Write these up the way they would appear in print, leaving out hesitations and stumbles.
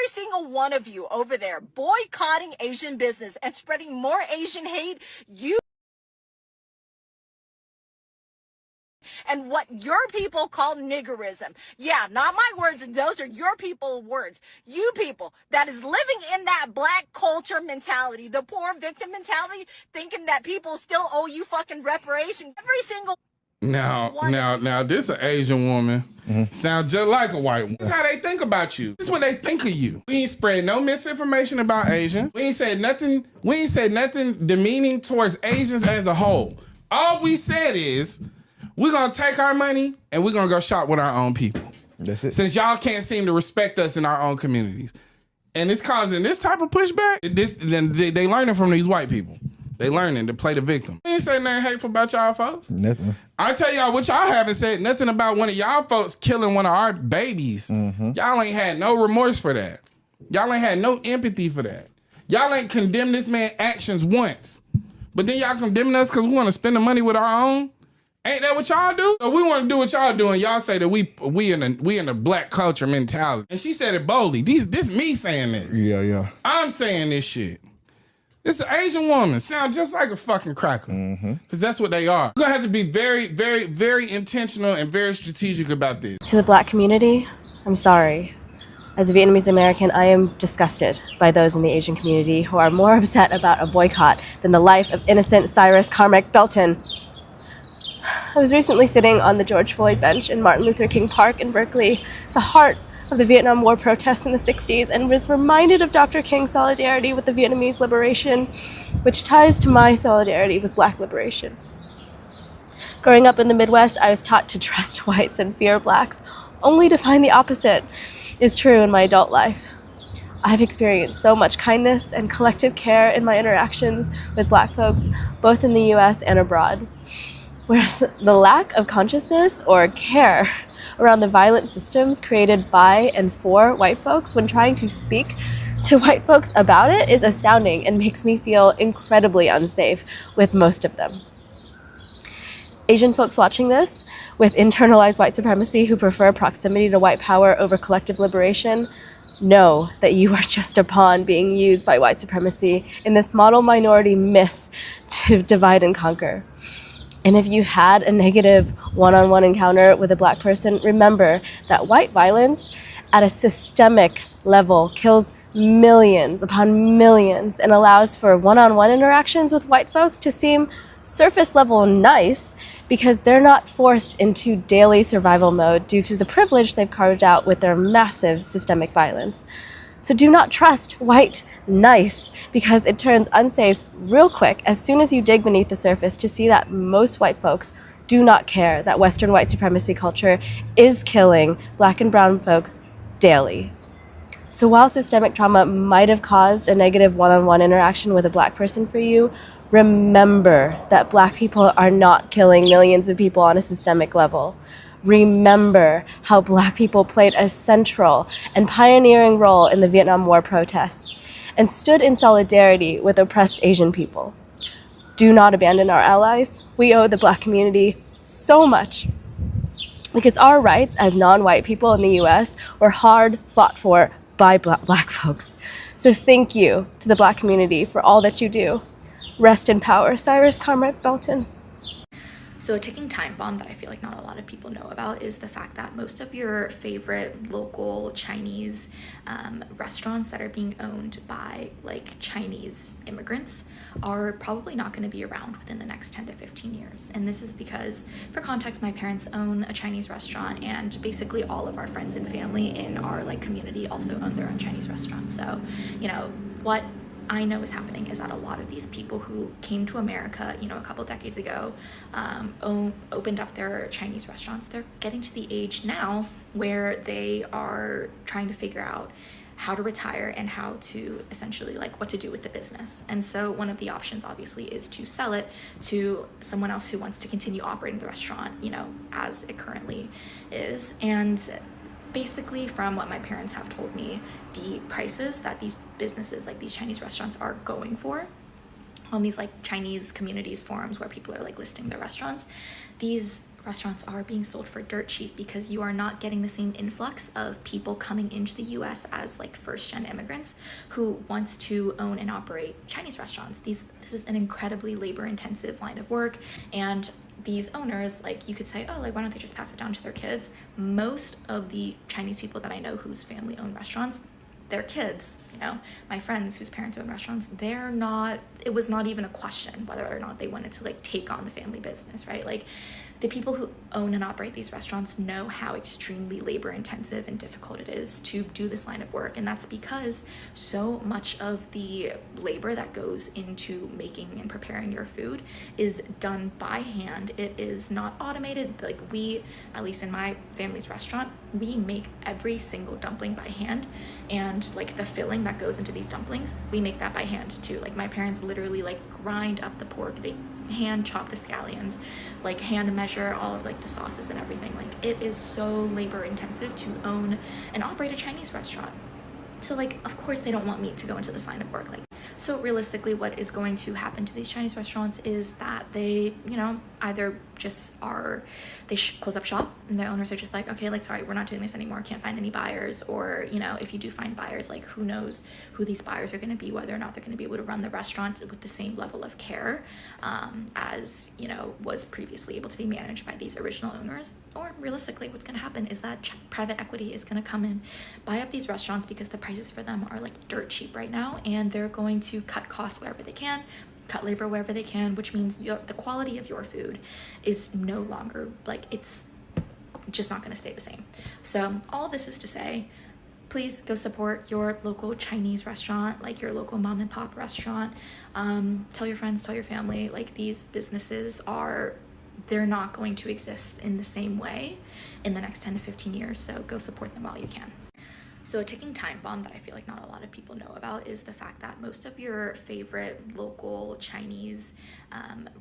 every single one of you over there boycotting Asian business and spreading more Asian hate, you and what your people call niggerism. Yeah, not my words. Those are your people words. You people that is living in that black culture mentality, the poor victim mentality, thinking that people still owe you fucking reparation. Every single Now, this an Asian woman. Sound just like a white woman. This is how they think about you. This is what they think of you. We ain't spread no misinformation about Asians. We ain't said nothing demeaning towards Asians as a whole. All we said is, we're gonna take our money and we're gonna go shop with our own people. That's it. Since y'all can't seem to respect us in our own communities. And it's causing this type of pushback. They learning from these white people. They learning to play the victim. We ain't say nothing hateful about y'all folks. Nothing. I tell y'all what y'all haven't said nothing about one of y'all folks killing one of our babies. Y'all ain't had no remorse for that. Y'all ain't had no empathy for that. Y'all ain't condemned this man's actions once. But then y'all condemning us because we want to spend the money with our own? Ain't that what y'all do? So we want to do what y'all do, and y'all say that we in a black culture mentality. And she said it boldly. This me saying this. Yeah. I'm saying this shit. This an Asian woman. Sound just like a fucking cracker. Because that's what they are. We're going to have to be very, very, very intentional and very strategic about this. To the black community, I'm sorry. As a Vietnamese American, I am disgusted by those in the Asian community who are more upset about a boycott than the life of innocent Cyrus Carmack Belton. I was recently sitting on the George Floyd bench in Martin Luther King Park in Berkeley, the heart of the Vietnam War protests in the 60s, and was reminded of Dr. King's solidarity with the Vietnamese liberation, which ties to my solidarity with black liberation. Growing up in the Midwest, I was taught to trust whites and fear blacks, only to find the opposite is true in my adult life. I've experienced so much kindness and collective care in my interactions with black folks, both in the US and abroad. Whereas the lack of consciousness or care around the violent systems created by and for white folks when trying to speak to white folks about it is astounding and makes me feel incredibly unsafe with most of them. Asian folks watching this, with internalized white supremacy who prefer proximity to white power over collective liberation, know that you are just a pawn being used by white supremacy in this model minority myth to divide and conquer. And if you had a negative one-on-one encounter with a black person, remember that white violence at a systemic level kills millions upon millions and allows for one-on-one interactions with white folks to seem surface level nice because they're not forced into daily survival mode due to the privilege they've carved out with their massive systemic violence. So do not trust white nice because it turns unsafe real quick as soon as you dig beneath the surface to see that most white folks do not care that Western white supremacy culture is killing black and brown folks daily. So while systemic trauma might have caused a negative one-on-one interaction with a black person for you, remember that black people are not killing millions of people on a systemic level. Remember how black people played a central and pioneering role in the Vietnam War protests and stood in solidarity with oppressed Asian people. Do not abandon our allies. We owe the black community so much because our rights as non-white people in the US were hard fought for by black folks. So thank you to the black community for all that you do. Rest in power, Cyrus Carmack Belton. So a ticking time bomb that I feel like not a lot of people know about is the fact that most of your favorite local Chinese restaurants that are being owned by like Chinese immigrants are probably not going to be around within the next 10 to 15 years. And this is because, for context, my parents own a Chinese restaurant, and basically all of our friends and family in our like community also own their own Chinese restaurants. So, you know, what I know is happening is that a lot of these people who came to America, you know, a couple decades ago, opened up their Chinese restaurants. They're getting to the age now where they are trying to figure out how to retire and how to essentially like what to do with the business. And so one of the options obviously is to sell it to someone else who wants to continue operating the restaurant, you know, as it currently is. And basically, from what my parents have told me, the prices that these businesses, like these Chinese restaurants, are going for on these like Chinese communities forums where people are like listing their restaurants, these restaurants are being sold for dirt cheap because you are not getting the same influx of people coming into the US as like first gen immigrants who wants to own and operate Chinese restaurants. This is an incredibly labor intensive line of work, and these owners, like, you could say, oh, like, why don't they just pass it down to their kids? Most of the Chinese people that I know whose family own restaurants, their kids, my friends whose parents own restaurants, it was not even a question whether or not they wanted to like take on the family business, right? Like, the people who own and operate these restaurants know how extremely labor intensive and difficult it is to do this line of work. And that's because so much of the labor that goes into making and preparing your food is done by hand. It is not automated. Like, we, at least in my family's restaurant, we make every single dumpling by hand. And like the filling that goes into these dumplings, we make that by hand too. Like, my parents literally like grind up the pork. They hand chop the scallions, like hand measure all of like the sauces and everything. Like, it is so labor intensive to own and operate a Chinese restaurant. So like, of course they don't want me to go into this line of work. Like, so realistically, what is going to happen to these Chinese restaurants is that they, either just they close up shop, and the owners are just like, okay, like, sorry, we're not doing this anymore, can't find any buyers. Or, if you do find buyers, like, who knows who these buyers are going to be, whether or not they're going to be able to run the restaurant with the same level of care as, was previously able to be managed by these original owners. Or realistically, what's going to happen is that private equity is going to come in, buy up these restaurants because the prices for them are like dirt cheap right now, and they're going to cut costs wherever they can, cut labor wherever they can, which means the quality of your food is no longer, like, it's just not going to stay the same. So all this is to say, please go support your local Chinese restaurant, like your local mom and pop restaurant. Tell your friends, tell your family, like, these businesses they're not going to exist in the same way in the next 10 to 15 years. So go support them while you can. So a ticking time bomb that I feel like not a lot of people know about is the fact that most of your favorite local Chinese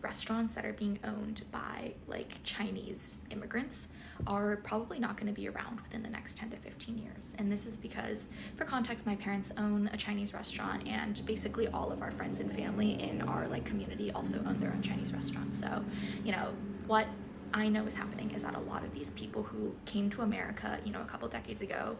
restaurants that are being owned by like Chinese immigrants are probably not going to be around within the next 10 to 15 years. And this is because, for context, my parents own a Chinese restaurant, and basically all of our friends and family in our like community also own their own Chinese restaurants. So, what I know is happening is that a lot of these people who came to America, a couple decades ago,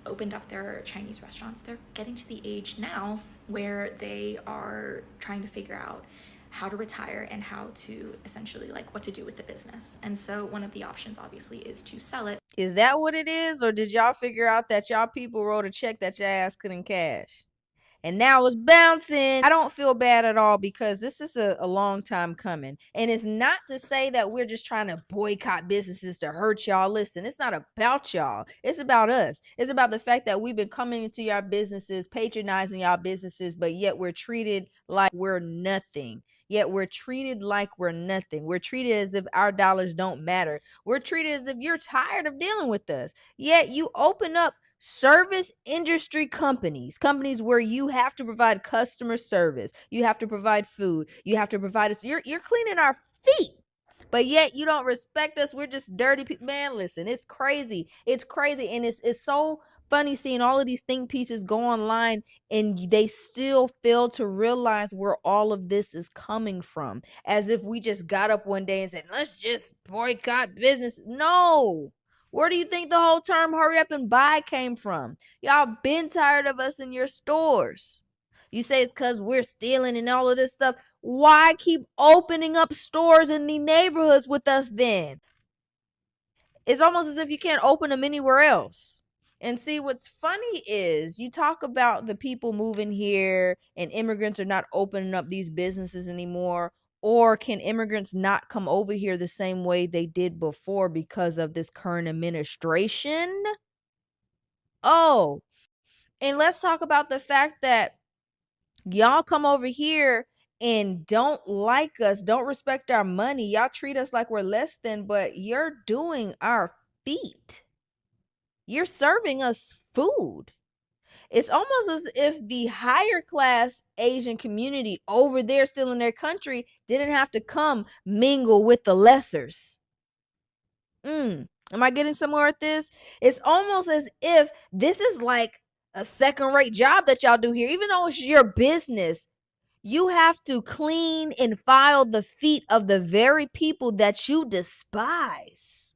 opened up their Chinese restaurants. They're getting to the age now where they are trying to figure out how to retire and how to essentially like what to do with the business. And so one of the options obviously is to sell it. Is that what it is? Or did y'all figure out that y'all people wrote a check that your ass couldn't cash? And now it's bouncing. I don't feel bad at all, because this is a long time coming. And it's not to say that we're just trying to boycott businesses to hurt y'all. Listen, it's not about y'all. It's about us. It's about the fact that we've been coming into your businesses, patronizing y'all businesses, but yet we're treated like we're nothing. Yet we're treated like we're nothing. We're treated as if our dollars don't matter. We're treated as if you're tired of dealing with us. Yet you open up service industry companies where you have to provide customer service, you have to provide food, you have to provide us, you're cleaning our feet, but yet you don't respect us. We're just dirty people. Man, listen, it's crazy. And it's so funny seeing all of these think pieces go online, and they still fail to realize where all of this is coming from, as if we just got up one day and said, let's just boycott business. No. Where do you think the whole term hurry up and buy came from? Y'all been tired of us in your stores. You say it's because we're stealing and all of this stuff. Why keep opening up stores in the neighborhoods with us then? It's almost as if you can't open them anywhere else. And see, what's funny is you talk about the people moving here and immigrants are not opening up these businesses anymore. Or can immigrants not come over here the same way they did before because of this current administration? Oh, and let's talk about the fact that y'all come over here and don't like us, don't respect our money. Y'all treat us like we're less than, but you're doing our feet. You're serving us food. It's almost as if the higher class Asian community over there still in their country didn't have to come mingle with the lessers. Am I getting somewhere with this? It's almost as if this is like a second-rate job that y'all do here. Even though it's your business, You have to clean and file the feet of the very people that you despise.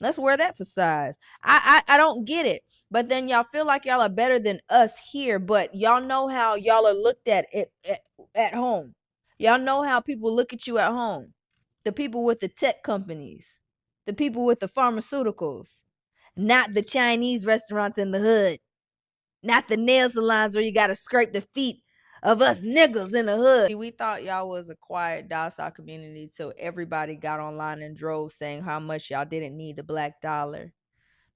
Let's wear that for size. I don't get it. But then y'all feel like y'all are better than us here, but y'all know how y'all are looked at home. Y'all know how people look at you at home. The people with the tech companies, the people with the pharmaceuticals, not the Chinese restaurants in the hood, not the nail salons where you got to scrape the feet of us niggas in the hood. We thought y'all was a quiet, docile community till everybody got online and drove saying how much y'all didn't need the black dollar.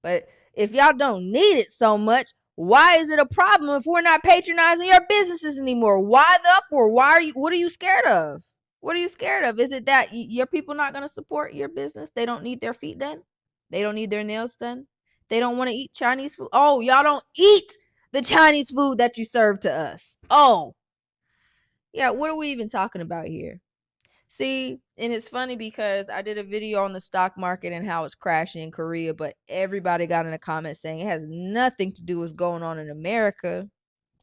But if y'all don't need it so much, why is it a problem if we're not patronizing your businesses anymore? Why the uproar? What are you scared of? What are you scared of? Is it that your people not going to support your business? They don't need their feet done? They don't need their nails done? They don't want to eat Chinese food? Oh, y'all don't eat the Chinese food that you serve to us. Oh, yeah, what are we even talking about here? See, and it's funny because I did a video on the stock market and how it's crashing in Korea, but everybody got in the comments saying it has nothing to do with what's going on in America.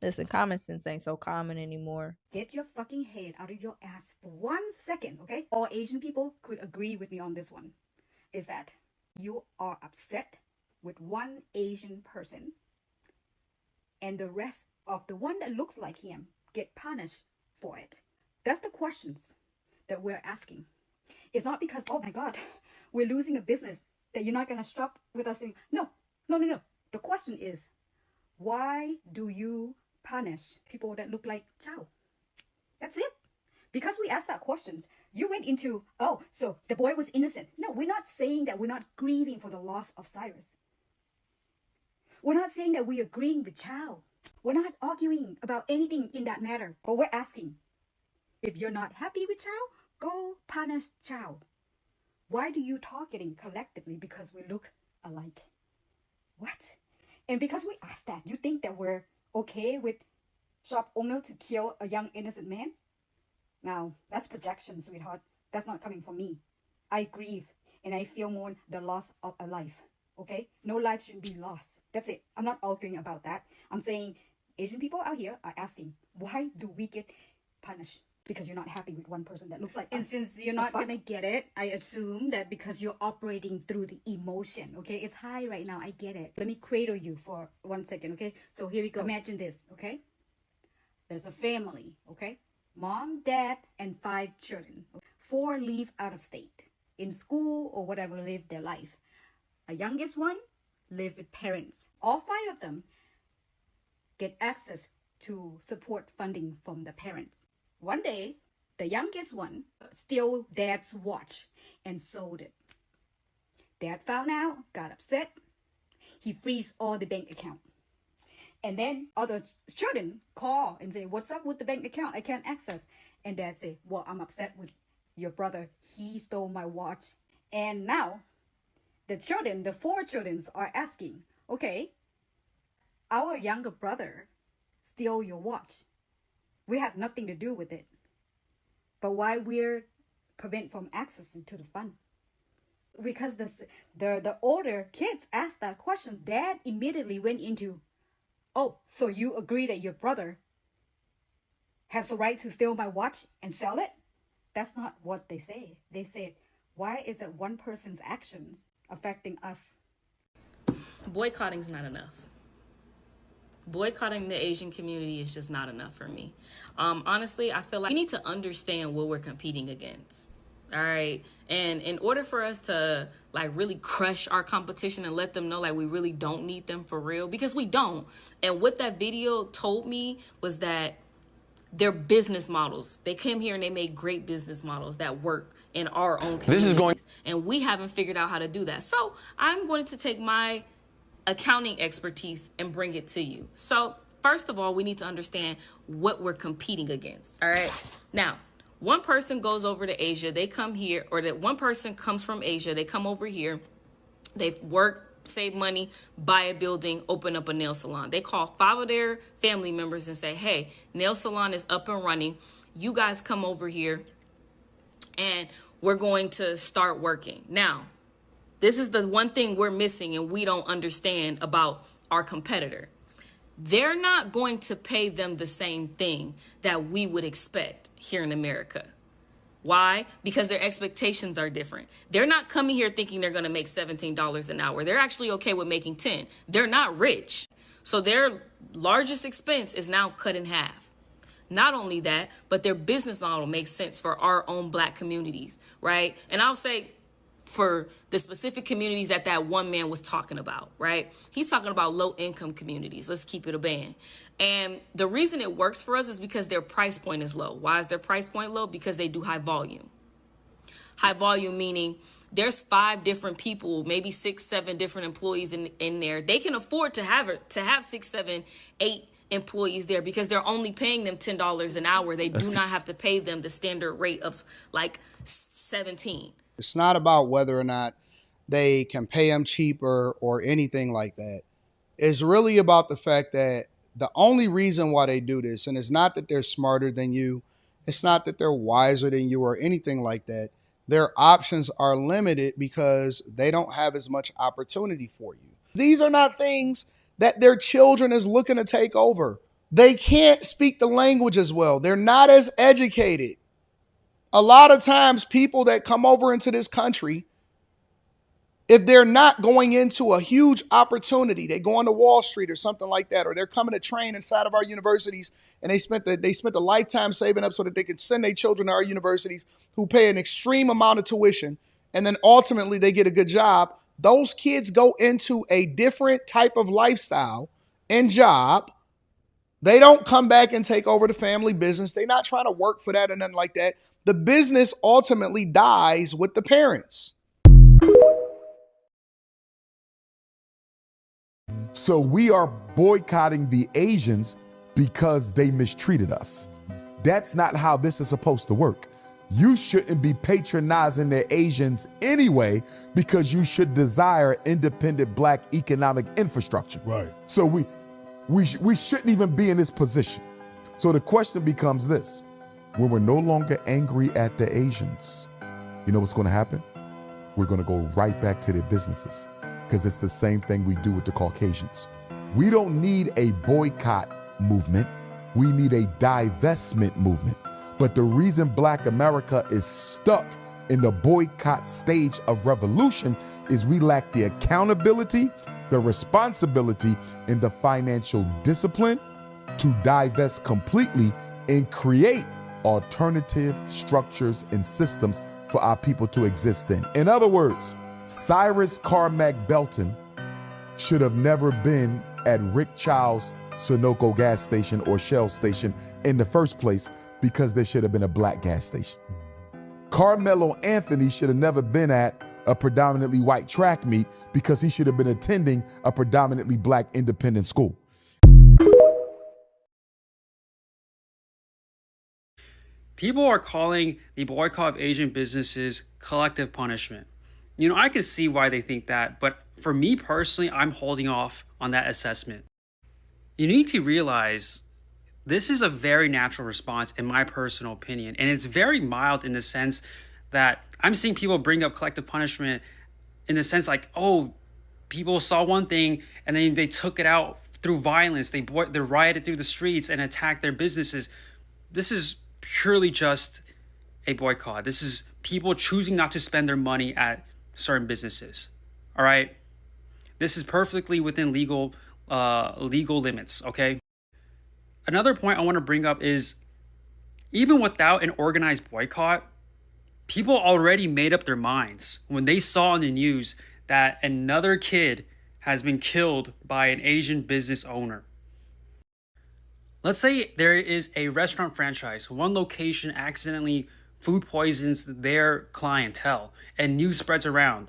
Listen, common sense ain't so common anymore. Get your fucking head out of your ass for 1 second, okay? All Asian people could agree with me on this one. Is that you are upset with one Asian person and the rest of the one that looks like him get punished for it. That's the questions that we're asking. It's not because, oh my God, we're losing a business that you're not going to shop with us. No. The question is, why do you punish people that look like Chow? That's it. Because we asked that questions, you went into, oh, so the boy was innocent. No, we're not saying that we're not grieving for the loss of Cyrus. We're not saying that we're agreeing with Chow. We're not arguing about anything in that matter. But we're asking, if you're not happy with Chow, go punish Chow. Why do you targeting collectively because we look alike? What? And because we asked that, you think that we're okay with shop owner to kill a young innocent man? Now, that's projection, sweetheart. That's not coming from me. I grieve and I feel mourn the loss of a life. Okay? No life should be lost. That's it. I'm not arguing about that. I'm saying Asian people out here are asking, why do we get punished? Because you're not happy with one person that looks like us. And since you're not gonna get it, I assume that because you're operating through the emotion, okay? It's high right now, I get it. Let me cradle you for 1 second, okay? So here we go. Imagine this, okay? There's a family, okay? Mom, dad, and 5 children. 4 live out of state, in school or whatever, live their life. A youngest one live with parents. All 5 of them get access to support funding from the parents. One day, the youngest one stole dad's watch and sold it. Dad found out, got upset. He freezed all the bank account. And then other children call and say, what's up with the bank account? I can't access. And dad say, well, I'm upset with your brother. He stole my watch. And now the 4 children are asking, okay, our younger brother stole your watch. We had nothing to do with it. But why we're prevent from accessing to the fund? Because the older kids asked that question, dad immediately went into, oh, so you agree that your brother has the right to steal my watch and sell it? That's not what they say. They said, why is it one person's actions affecting us? Boycotting's not enough. Boycotting the Asian community is just not enough for me. Honestly, I feel like we need to understand what we're competing against. All right. And in order for us to like really crush our competition and let them know like we really don't need them for real, because we don't. And what that video told me was that they're business models. They came here and they made great business models that work in our own communities. And we haven't figured out how to do that. So I'm going to take my accounting expertise and bring it to you. So first of all, we need to understand what we're competing against. All right. Now, one person goes over to Asia, they come here, or that one person comes from Asia, they come over here, they work, save money, buy a building, open up a nail salon. They call 5 of their family members and say, hey, nail salon is up and running. You guys come over here and we're going to start working. Now, this is the one thing we're missing and we don't understand about our competitor. they're not going to pay them the same thing that we would expect here in America. Why? Because their expectations are different. They're not coming here thinking they're going to make $17 an hour. They're actually okay with making 10. They're not rich. So their largest expense is now cut in half. Not only that, but their business model makes sense for our own Black communities, right? And I'll say for the specific communities that one man was talking about, right? He's talking about low income communities. Let's keep it a band. And the reason it works for us is because their price point is low. Why is their price point low? Because they do high volume. High volume meaning there's 5 different people, maybe 6, 7 different employees in there. They can afford to have 6, 7, 8 employees there because they're only paying them $10 an hour. They do not have to pay them the standard rate of like 17. It's not about whether or not they can pay them cheaper or anything like that. It's really about the fact that the only reason why they do this, and it's not that they're smarter than you, it's not that they're wiser than you or anything like that. Their options are limited because they don't have as much opportunity for you. These are not things that their children is looking to take over. They can't speak the language as well. They're not as educated. A lot of times people that come over into this country, if they're not going into a huge opportunity, they go on to Wall Street or something like that, or they're coming to train inside of our universities and they spent a lifetime saving up so that they could send their children to our universities who pay an extreme amount of tuition, and then ultimately they get a good job. Those kids go into a different type of lifestyle and job. They don't come back and take over the family business. They're not trying to work for that or nothing like that. The business ultimately dies with the parents. So we are boycotting the Asians because they mistreated us. That's not how this is supposed to work. You shouldn't be patronizing the Asians anyway because you should desire independent Black economic infrastructure. Right. So we shouldn't even be in this position. So the question becomes this: when we're no longer angry at the Asians, you know what's going to happen? We're going to go right back to their businesses because it's the same thing we do with the Caucasians. We don't need a boycott movement. We need a divestment movement. But the reason Black America is stuck in the boycott stage of revolution is we lack the accountability, the responsibility, and the financial discipline to divest completely and create alternative structures and systems for our people to exist in. In other words, Cyrus Carmack Belton should have never been at Rick Child's Sunoco gas station or Shell station in the first place because there should have been a Black gas station. Carmelo Anthony should have never been at a predominantly white track meet because he should have been attending a predominantly Black independent school. People are calling the boycott of Asian businesses collective punishment. You know, I can see why they think that, but for me personally, I'm holding off on that assessment. You need to realize this is a very natural response, in my personal opinion, and it's very mild in the sense that I'm seeing people bring up collective punishment in the sense like, oh, people saw one thing and then they took it out through violence. They rioted through the streets and attacked their businesses. This is purely just a boycott. This is people choosing not to spend their money at certain businesses. All right, this is perfectly within legal limits. Okay. Another point I want to bring up is even without an organized boycott, people already made up their minds when they saw on the news that another kid has been killed by an Asian business owner. Let's say there is a restaurant franchise, one location accidentally food poisons their clientele and news spreads around,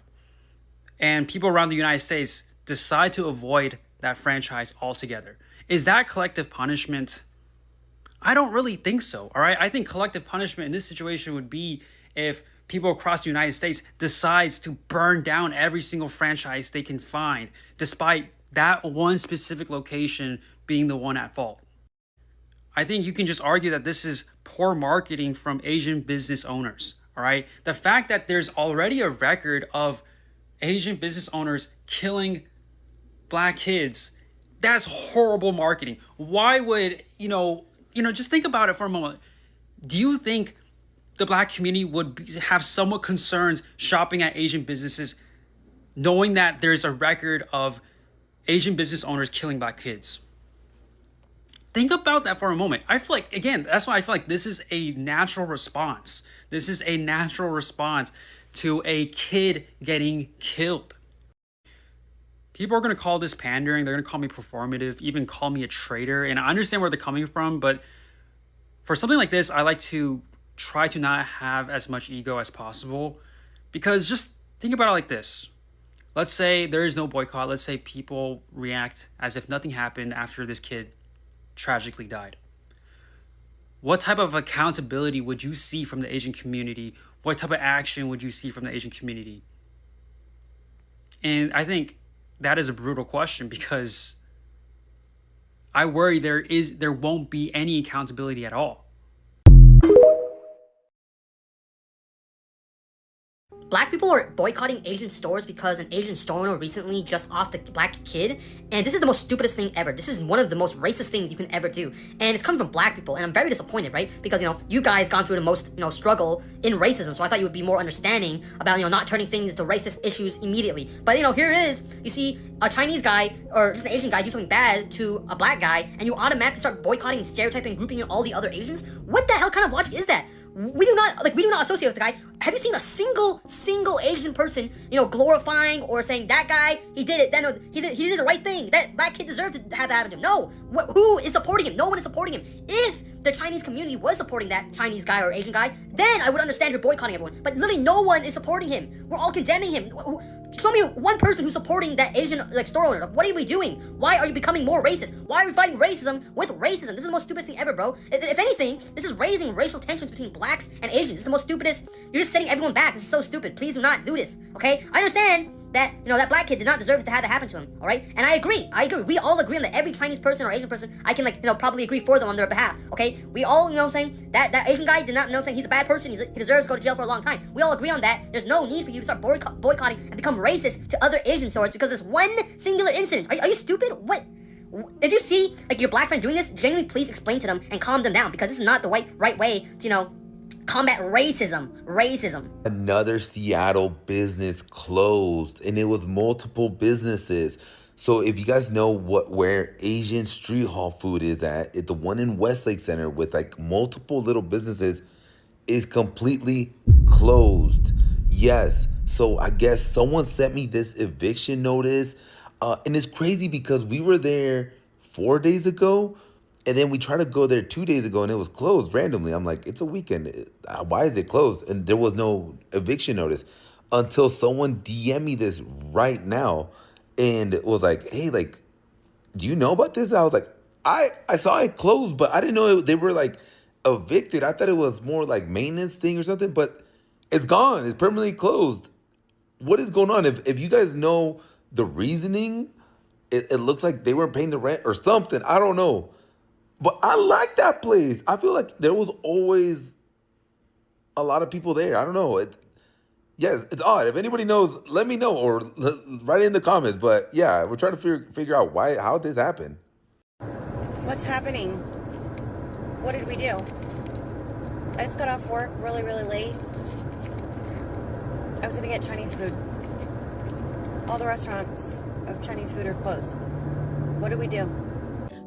and people around the United States decide to avoid that franchise altogether. Is that collective punishment? I don't really think so, all right? I think collective punishment in this situation would be if people across the United States decides to burn down every single franchise they can find, despite that one specific location being the one at fault. I think you can just argue that this is poor marketing from Asian business owners, all right? The fact that there's already a record of Asian business owners killing Black kids, That's horrible marketing. Why would, just think about it for a moment. Do you think the Black community would have somewhat concerns shopping at Asian businesses, knowing that there's a record of Asian business owners killing Black kids? Think about that for a moment. I feel like, again, that's why I feel like this is a natural response. This is a natural response to a kid getting killed. People are going to call this pandering. They're going to call me performative, even call me a traitor. And I understand where they're coming from, but for something like this, I like to try to not have as much ego as possible, because just think about it like this. Let's say there is no boycott. Let's say people react as if nothing happened after this kid tragically died. What type of accountability would you see from the Asian community? What type of action would you see from the Asian community? And I think that is a brutal question, because I worry there won't be any accountability at all. Black people are boycotting Asian stores because an Asian store owner recently just offed a Black kid, and this is the most stupidest thing ever. This is one of the most racist things you can ever do, and it's coming from Black people, and I'm very disappointed, right? Because, you guys gone through the most, struggle in racism, so I thought you would be more understanding about, not turning things into racist issues immediately. But, here it is. You see a Chinese guy or just an Asian guy do something bad to a Black guy, and you automatically start boycotting, stereotyping, and grouping in all the other Asians? What the hell kind of logic is that? We do not associate with the guy. Have you seen a single Asian person, glorifying or saying that guy, he did it, then he did the right thing, that Black kid deserved to have that happen to him? No. Who is supporting him? No one is supporting him. If the Chinese community was supporting that Chinese guy or Asian guy, then I would understand you're boycotting everyone. But literally no one is supporting him. We're all condemning him. Show me one person who's supporting that Asian store owner. What are we doing? Why are you becoming more racist? Why are we fighting racism with racism? This is the most stupidest thing ever, bro. If anything, this is raising racial tensions between Blacks and Asians. This is the most stupidest. You're just setting everyone back. This is so stupid. Please do not do this, okay? I understand that, that Black kid did not deserve to have that happen to him, all right? And I agree. We all agree on that. Every Chinese person or Asian person, I can, probably agree for them on their behalf, okay? We all, what I'm saying? That Asian guy did not, what I'm saying? He's a bad person. He deserves to go to jail for a long time. We all agree on that. There's no need for you to start boycotting and become racist to other Asian stores because of this one singular incident. Are you stupid? What? If you see, your Black friend doing this, genuinely please explain to them and calm them down, because this is not the right way to, combat racism. Another Seattle business closed, and it was multiple businesses. So if you guys know where Asian street hall food is at, the one in Westlake Center with multiple little businesses is completely closed. Yes. So I guess someone sent me this eviction notice, and it's crazy because we were there 4 days ago. And then we tried to go there 2 days ago and it was closed randomly. I'm like, it's a weekend. Why is it closed? And there was no eviction notice until someone DM'd me this right now and was like, hey, do you know about this? I was like, I saw it closed, but I didn't know they were evicted. I thought it was more maintenance thing or something, but it's gone. It's permanently closed. What is going on? If you guys know the reasoning, it looks like they weren't paying the rent or something. I don't know. But I like that place. I feel like there was always a lot of people there. I don't know. Yes, it's odd. If anybody knows, let me know or write it in the comments. But yeah, we're trying to figure out how this happened. What's happening? What did we do? I just got off work really, really late. I was gonna get Chinese food. All the restaurants of Chinese food are closed. What did we do?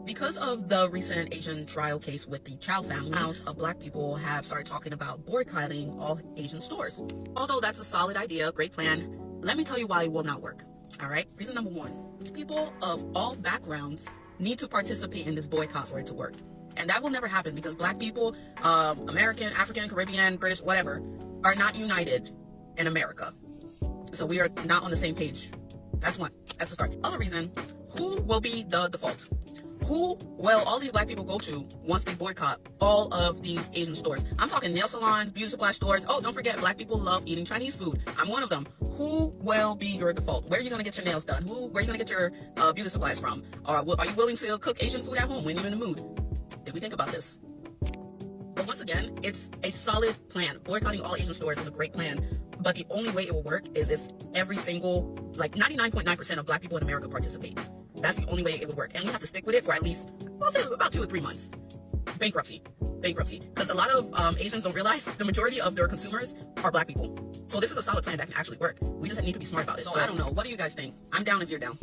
Because of the recent Asian trial case with the Chow family, amounts of Black people have started talking about boycotting all Asian stores. Although that's a solid idea, great plan, let me tell you why it will not work. All right, reason number one, people of all backgrounds need to participate in this boycott for it to work. And that will never happen because Black people, American, African, Caribbean, British, whatever, are not united in America. So we are not on the same page. That's one. That's a start. Other reason, who will be the default? Who will all these Black people go to once they boycott all of these Asian stores? I'm talking nail salons, beauty supply stores. Oh, don't forget, Black people love eating Chinese food. I'm one of them. Who will be your default? Where are you going to get your nails done? Where are you going to get your beauty supplies from? Or are you willing to cook Asian food at home when you're in the mood? Did we think about this? But once again, it's a solid plan. Boycotting all Asian stores is a great plan. But the only way it will work is if every single, 99.9% of Black people in America participate. That's the only way it would work. And we have to stick with it for at least, I'll say about 2 or 3 months. Bankruptcy. Because a lot of Asians don't realize the majority of their consumers are black people. So this is a solid plan that can actually work. We just need to be smart about it. So I don't know. What do you guys think? I'm down if you're down.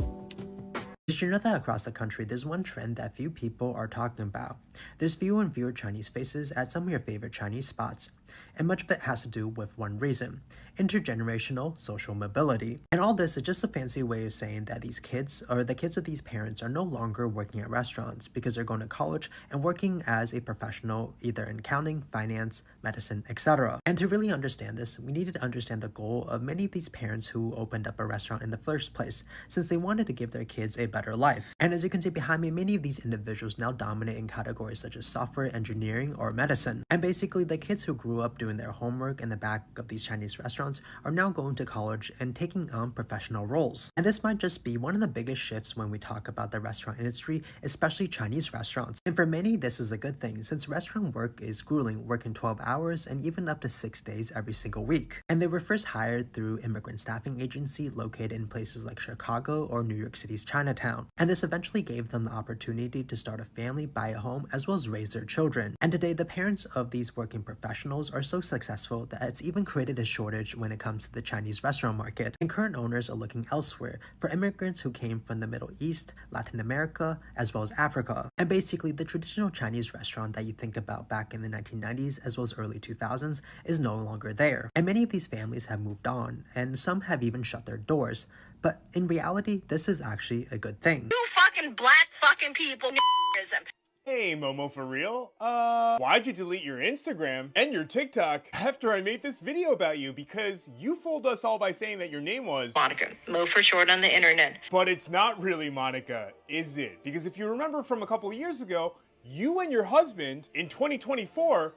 Did you know that across the country, there's one trend that few people are talking about? There's fewer and fewer Chinese faces at some of your favorite Chinese spots, and much of it has to do with one reason: intergenerational social mobility. And all this is just a fancy way of saying that these kids, or the kids of these parents, are no longer working at restaurants because they're going to college and working as a professional either in accounting, finance, medicine, etc. And to really understand this, we needed to understand the goal of many of these parents who opened up a restaurant in the first place, since they wanted to give their kids a better life. And as you can see behind me, many of these individuals now dominate in categories such as software engineering or medicine. And basically, the kids who grew up doing their homework in the back of these Chinese restaurants are now going to college and taking on professional roles. And this might just be one of the biggest shifts when we talk about the restaurant industry, especially Chinese restaurants. And for many, this is a good thing, since restaurant work is grueling, working 12 hours and even up to 6 days every single week. And they were first hired through immigrant staffing agency located in places like Chicago or New York City's Chinatown. And this eventually gave them the opportunity to start a family, buy a home, as well as raise their children. And today, the parents of these working professionals are so successful that it's even created a shortage when it comes to the Chinese restaurant market. And current owners are looking elsewhere for immigrants who came from the Middle East, Latin America, as well as Africa. And basically, the traditional Chinese restaurant that you think about back in the 1990s as well as early 2000s is no longer there. And many of these families have moved on, and some have even shut their doors. But in reality, this is actually a good thing. You fucking black fucking people, niggerism. Hey, Momo, for real? Why'd you delete your Instagram and your TikTok after I made this video about you? Because you fooled us all by saying that your name was Monica. Mo for short on the internet. But it's not really Monica, is it? Because if you remember from a couple of years ago, you and your husband in 2024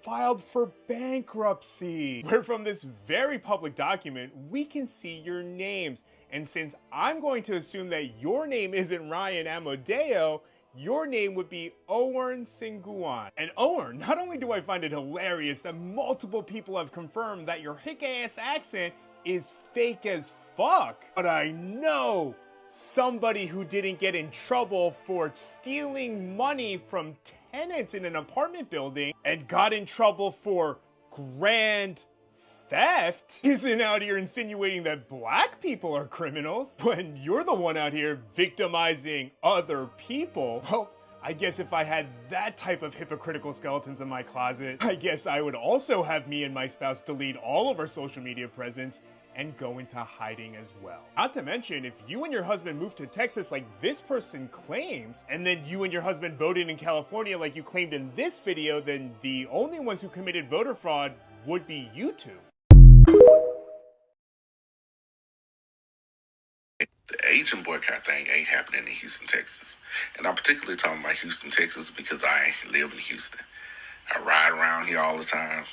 filed for bankruptcy, where from this very public document, we can see your names. And since I'm going to assume that your name isn't Ryan Amodeo, your name would be Owen Singuan. And Owen, not only do I find it hilarious that multiple people have confirmed that your hick-ass accent is fake as fuck, but I know somebody who didn't get in trouble for stealing money from tenants in an apartment building and got in trouble for grand theft isn't out here insinuating that black people are criminals when you're the one out here victimizing other people. Well, I guess if I had that type of hypocritical skeletons in my closet, I guess I would also have me and my spouse delete all of our social media presence and go into hiding as well. Not to mention, if you and your husband moved to Texas like this person claims, and then you and your husband voted in California like you claimed in this video, then the only ones who committed voter fraud would be you two. The Asian boycott thing ain't happening in Houston, Texas. And I'm particularly talking about Houston, Texas because I live in Houston. I ride around here all the time.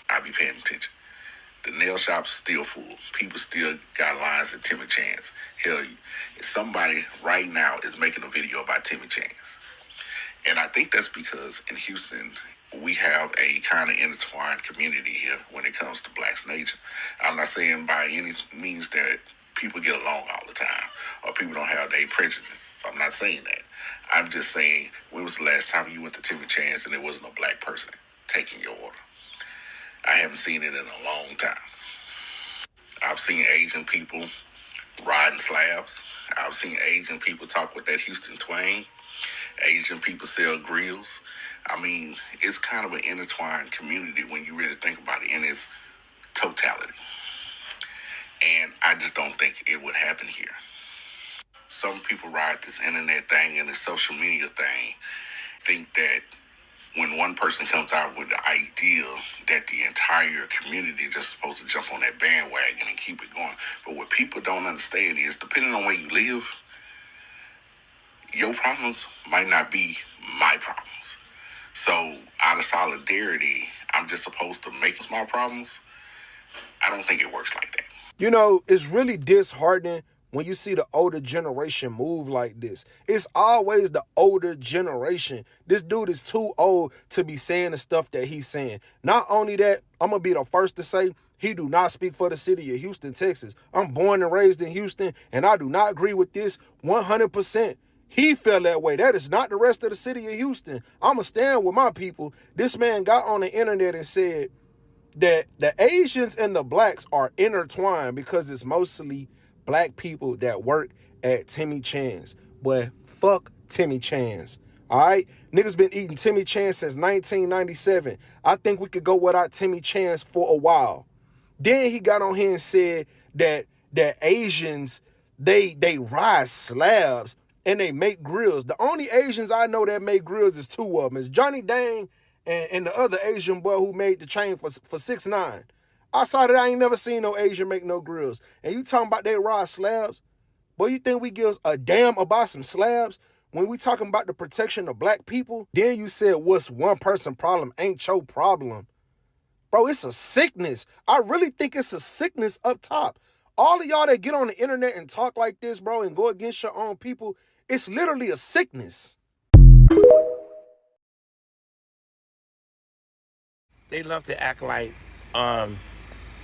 I be paying attention. The nail shop's still full. People still got lines at Timmy Chan's. Hell, somebody right now is making a video about Timmy Chan's. And I think that's because in Houston, we have a kind of intertwined community here when it comes to blacks and Asians. I'm not saying by any means that people get along all the time or people don't have their prejudices. I'm not saying that. I'm just saying, when was the last time you went to Timmy Chan's and there wasn't a black person taking your order? I haven't seen it in a long time. I've seen Asian people riding slabs. I've seen Asian people talk with that Houston twang. Asian people sell grills. I mean, it's kind of an intertwined community when you really think about it in its totality. And I just don't think it would happen here. Some people ride this internet thing and this social media thing, think that when one person comes out with the idea that the entire community is just supposed to jump on that bandwagon and keep it going. But what people don't understand is, depending on where you live, your problems might not be my problems. So out of solidarity, I'm just supposed to make small problems. I don't think it works like that. You know, it's really disheartening when you see the older generation move like this. It's always the older generation. This dude is too old to be saying the stuff that he's saying. Not only that, I'm going to be the first to say, He do not speak for the city of Houston, Texas. I'm born and raised in Houston, and I do not agree with this 100%. He felt that way. That is not the rest of the city of Houston. I'ma stand with my people. This man got on the internet and said that the Asians and the blacks are intertwined because it's mostly black people that work at Timmy Chan's. But fuck Timmy Chan's. All right? Niggas been eating Timmy Chan's since 1997. I think we could go without Timmy Chan's for a while. Then he got on here and said that Asians, they ride slabs and they make grills. The only Asians I know that make grills is two of them. It's Johnny Dang and the other Asian boy who made the chain for 6ix9ine. Outside of that, I ain't never seen no Asian make no grills. And you talking about they ride slabs? Boy, you think we give a damn about some slabs? When we talking about the protection of black people, then you said what's one person problem ain't your problem. Bro, it's a sickness. I really think it's a sickness up top. All of y'all that get on the internet and talk like this, bro, and go against your own people, it's literally a sickness. They love to act like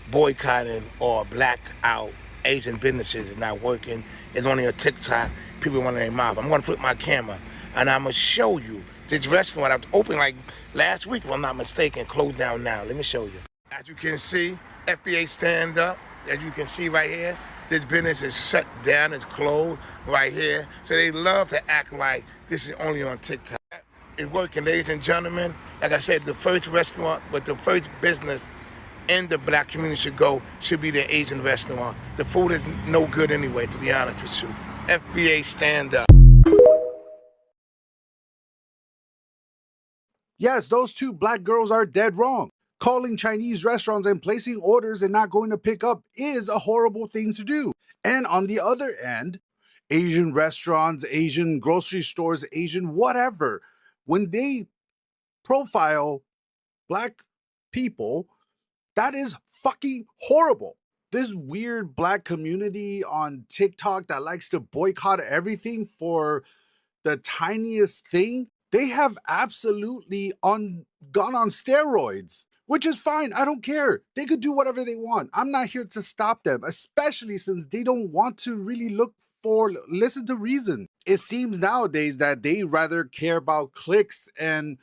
boycotting or blackout Asian businesses is not working. It's only a TikTok. People want their mouth. I'm going to flip my camera, and I'm going to show you this restaurant I was open like last week, if I'm not mistaken, closed down now. Let me show you. As you can see, FBA stand up. As you can see right here, this business is shut down. It's closed right here. So they love to act like this is only on TikTok. It's working, ladies and gentlemen. Like I said, the first restaurant, but the first business in the black community should be the Asian restaurant. The food is no good anyway, to be honest with you. FBA stand up. Yes, those two black girls are dead wrong. Calling Chinese restaurants and placing orders and not going to pick up is a horrible thing to do. And on the other end, Asian restaurants, Asian grocery stores, Asian whatever, when they profile black people, that is fucking horrible. This weird black community on TikTok that likes to boycott everything for the tiniest thing, they have absolutely gone on steroids, which is fine. I don't care. They could do whatever they want. I'm not here to stop them, especially since they don't want to really listen to reason. It seems nowadays that they rather care about clicks and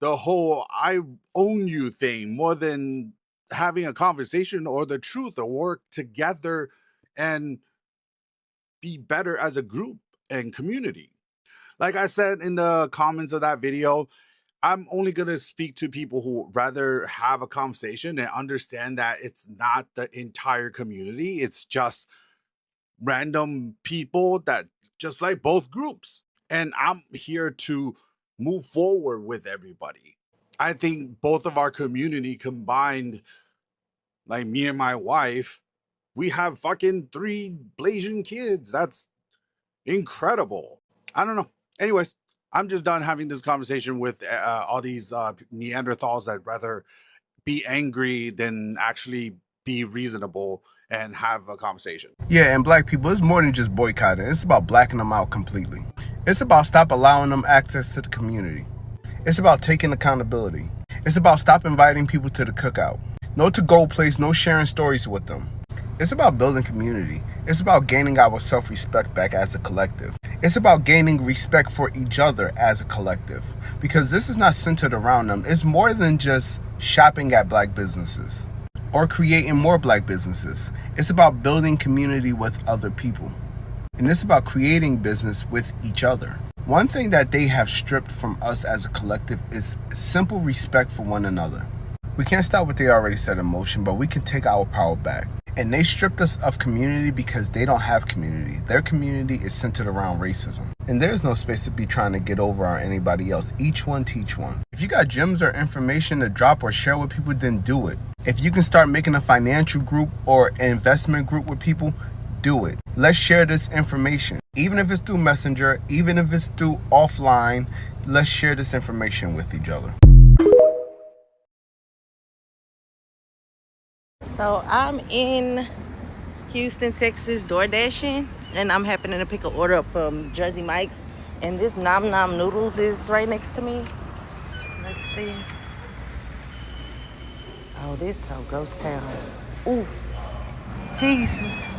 the whole I own you thing more than having a conversation or the truth or work together and be better as a group and community. Like I said in the comments of that video, I'm only going to speak to people who rather have a conversation and understand that it's not the entire community. It's just random people that just like both groups. And I'm here to move forward with everybody. I think both of our community combined, like me and my wife, we have fucking 3 Blasian kids. That's incredible. I don't know. Anyways, I'm just done having this conversation with all these Neanderthals that rather be angry than actually be reasonable and have a conversation. Yeah, and black people, it's more than just boycotting. It's about blacking them out completely. It's about stop allowing them access to the community. It's about taking accountability. It's about stop inviting people to the cookout. No to-go place, no sharing stories with them. It's about building community. It's about gaining our self-respect back as a collective. It's about gaining respect for each other as a collective. Because this is not centered around them. It's more than just shopping at black businesses or creating more black businesses. It's about building community with other people. And it's about creating business with each other. One thing that they have stripped from us as a collective is simple respect for one another. We can't stop what they already set in motion, but we can take our power back. And they stripped us of community because they don't have community. Their community is centered around racism. And there's no space to be trying to get over on anybody else. Each one teach one. If you got gems or information to drop or share with people, then do it. If you can start making a financial group or an investment group with people, do it. Let's share this information. Even if it's through Messenger, even if it's through offline, let's share this information with each other. So I'm in Houston, Texas, door dashing, and I'm happening to pick an order up from Jersey Mike's, and this Nom Nom Noodles is right next to me. Let's see. Oh, this whole ghost town. Ooh, Jesus.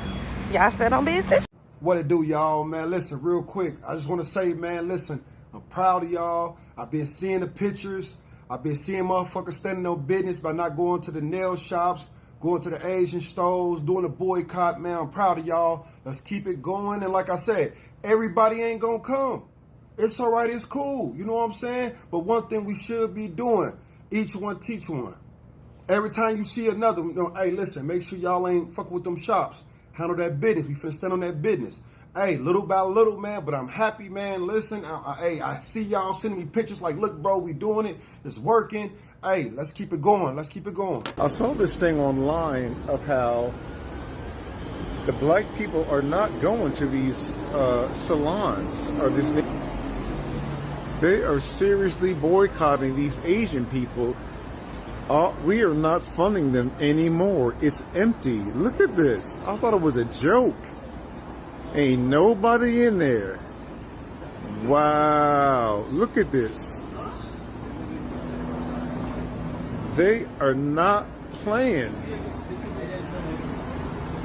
Y'all still on business? What it do, y'all, man? Listen, real quick. I just want to say, man, listen, I'm proud of y'all. I've been seeing the pictures. I've been seeing motherfuckers standing on business by not going to the nail shops, going to the Asian stores, doing the boycott, man. I'm proud of y'all. Let's keep it going. And like I said, everybody ain't gonna come. It's all right. It's cool. You know what I'm saying? But one thing we should be doing, each one teach one. Every time you see another, you know, hey, listen, make sure y'all ain't fucking with them shops. Handle that business. We finna stand on that business. Hey, little by little, man, but I'm happy, man. Listen, I see y'all sending me pictures like, look, bro, we doing it. It's working. Hey, let's keep it going. Let's keep it going. I saw this thing online of how the black people are not going to these salons or this. They are seriously boycotting these Asian people. We are not funding them anymore. It's empty. Look at this. I thought it was a joke. Ain't nobody in there. Wow. Look at this. They are not playing.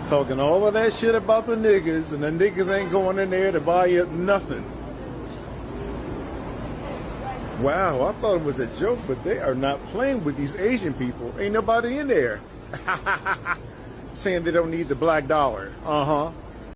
Talking all of that shit about the niggas, and the niggas ain't going in there to buy you nothing. Wow, I thought it was a joke, but they are not playing with these Asian people. Ain't nobody in there. Saying they don't need the black dollar. Uh-huh.